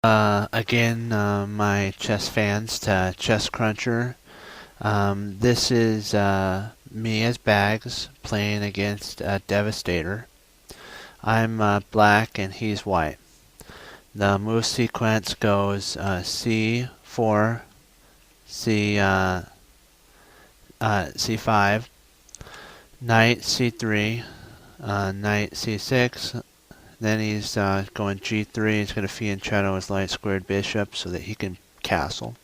My chess fans to Chess Cruncher. This is me as Bags playing against Devastator. I'm black and he's white. The move sequence goes C4, C5, Knight C3, Knight C6. Then he's going G3. He's going to fianchetto his light squared bishop so that he can castle.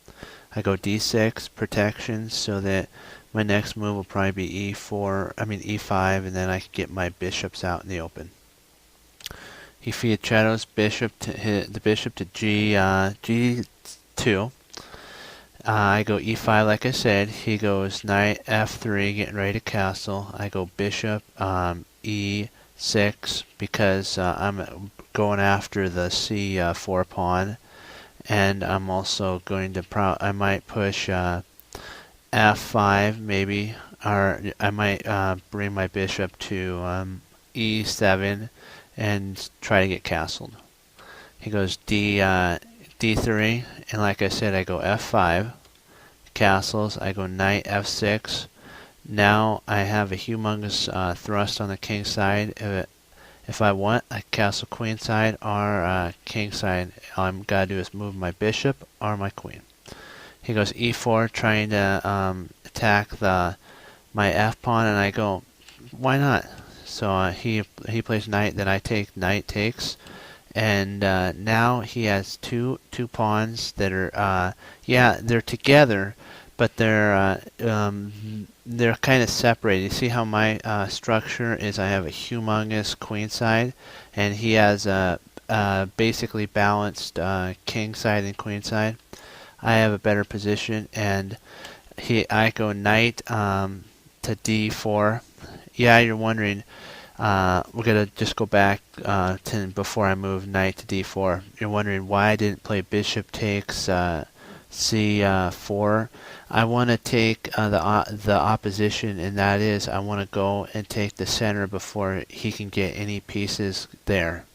I go D6 protection so that my next move will probably be E5, and then I can get my bishops out in the open. He fianchettos the bishop to G2. I go E5 like I said. He goes knight F3, getting ready to castle. I go bishop E6 because I'm going after the C4 pawn, and I'm also going to I might push F5 maybe, or I might bring my bishop to E7 and try to get castled. He goes D3, and like I said, I go F5, castles. I go knight F6. Now I have a humongous thrust on the king side. If I want a castle queen side or king side, all I'm gotta do is move my bishop or my queen. He goes E4, trying to attack my F pawn, and I go, why not? So he plays knight, then I take knight takes, and now he has two pawns that are they're together, but they're kind of separated. You see how my structure is? I have a humongous queen side, and he has a basically balanced king side and queen side. I have a better position, and I go knight to D4. Yeah, you're wondering. We're gonna just go back to before I move knight to D4. You're wondering why I didn't play bishop takes C4. I want to take the opposition, and that is I want to go and take the center before he can get any pieces there,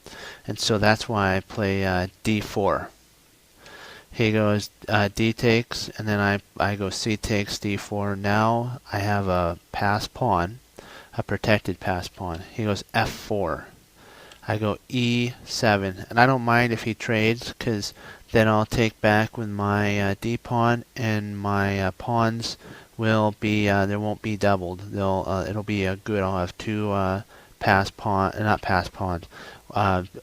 and so that's why I play D4. He goes D takes, and then I go C takes D4. Now I have a pass pawn, a protected pass pawn. He goes F4. I go E7, and I don't mind if he trades, because then I'll take back with my D pawn, and my pawns will be they won't be doubled. It'll be a good. I'll have two not pass pawns,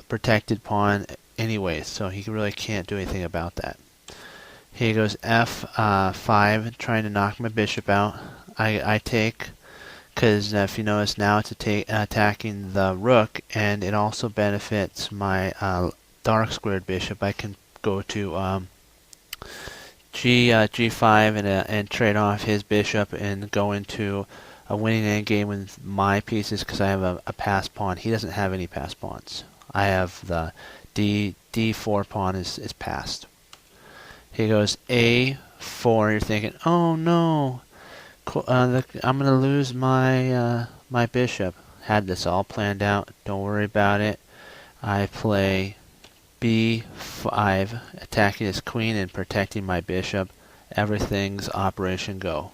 protected pawn anyway, so he really can't do anything about that. He goes F5, trying to knock my bishop out. I take, because if you notice now it's attacking the rook, and it also benefits my dark squared bishop. I can go to G5 and trade off his bishop and go into a winning endgame with my pieces, because I have a pass pawn. He doesn't have any pass pawns. I have the D4 pawn is passed. He goes A4. You're thinking, oh no, I'm gonna lose my my bishop. Had this all planned out. Don't worry about it. I play B5, attacking his queen and protecting my bishop. Everything's Operation Go.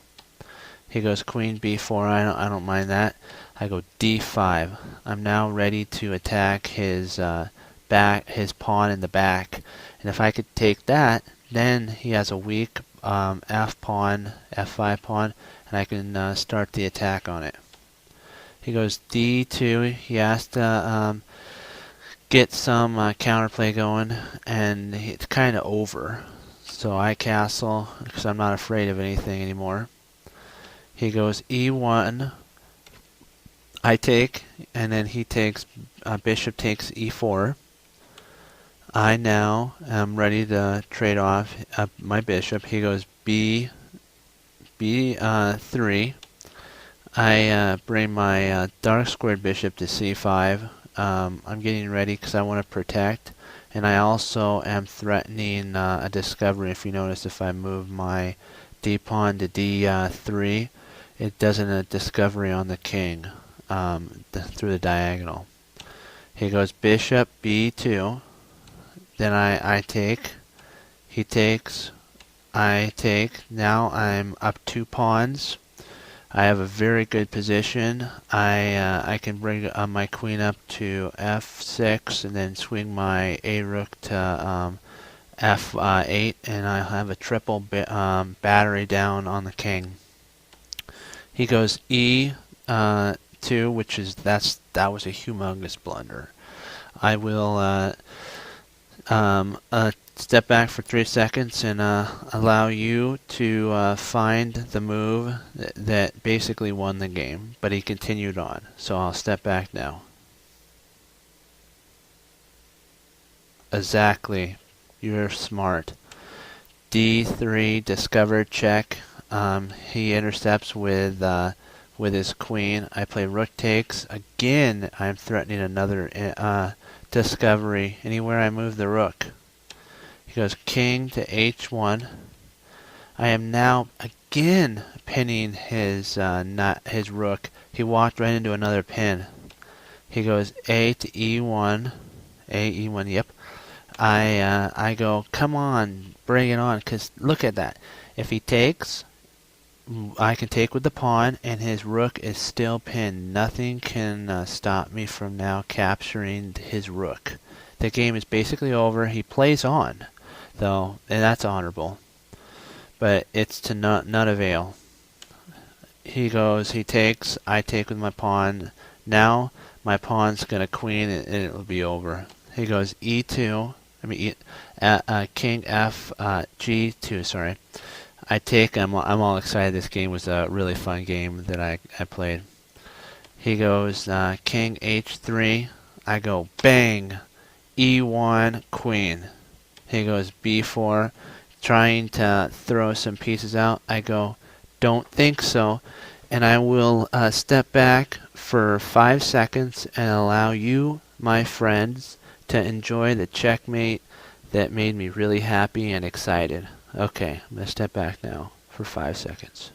He goes Queen B4. I don't mind that. I go D5. I'm now ready to attack his his pawn in the back, and if I could take that, then he has a weak F pawn, F5 pawn, and I can start the attack on it. He goes D2. He has to get some counterplay going, and it's kind of over. So I castle, because I'm not afraid of anything anymore. He goes E1. I take, and then he takes, bishop takes E4. I now am ready to trade off my bishop. He goes B3. I bring my dark squared bishop to C5. I'm getting ready because I want to protect, and I also am threatening a discovery. If you notice, if I move my D pawn to D3, it does a discovery on the king through the diagonal. He goes bishop B2. then I take. He takes. I take. Now I'm up 2 pawns. I have a very good position. I can bring my queen up to f6 and then swing my a rook to f8, and I have a triple battery down on the king. He goes e2, which is that was a humongous blunder. I will step back for 3 seconds and allow you to find the move that basically won the game, but he continued on. So I'll step back now. Exactly. You're smart. D3, discovered, check. He intercepts with his queen. I play rook takes. Again, I'm threatening another discovery anywhere I move the rook. He goes king to h1. I am now again pinning his his rook. He walked right into another pin. He goes a to e1. A e1. Yep. I go, come on, bring it on, because look at that. If he takes, I can take with the pawn, and his rook is still pinned. Nothing can stop me from now capturing his rook. The game is basically over. He plays on, though, and that's honorable. But it's to none avail. He goes, he takes, I take with my pawn. Now my pawn's going to queen, and it'll be over. He goes e2. King f g2. Sorry. I take. I'm all excited. This game was a really fun game that I played. He goes king h3. I go bang, e1 queen. He goes b4, trying to throw some pieces out. I go, don't think so, and I will step back for 5 seconds and allow you, my friends, to enjoy the checkmate that made me really happy and excited. Okay, I'm going to step back now for 5 seconds.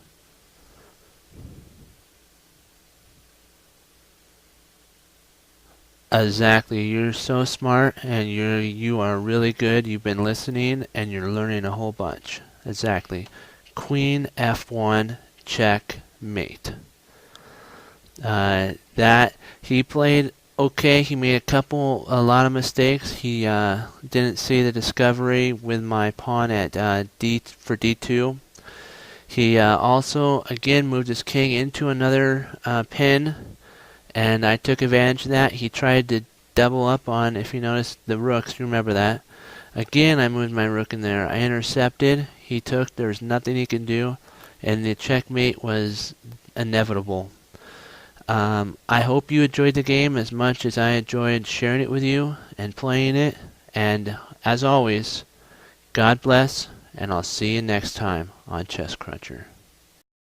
Exactly, you're so smart, and you are really good. You've been listening and you're learning a whole bunch. Exactly. Queen f1, checkmate. That he played okay. He made a lot of mistakes. He didn't see the discovery with my pawn at d2. He also again moved his king into another pin, and I took advantage of that. He tried to double up on, if you notice, the rooks. You remember that. Again, I moved my rook in there. I intercepted. He took. There was nothing he could do, and the checkmate was inevitable. I hope you enjoyed the game as much as I enjoyed sharing it with you and playing it. And as always, God bless, and I'll see you next time on Chess Cruncher.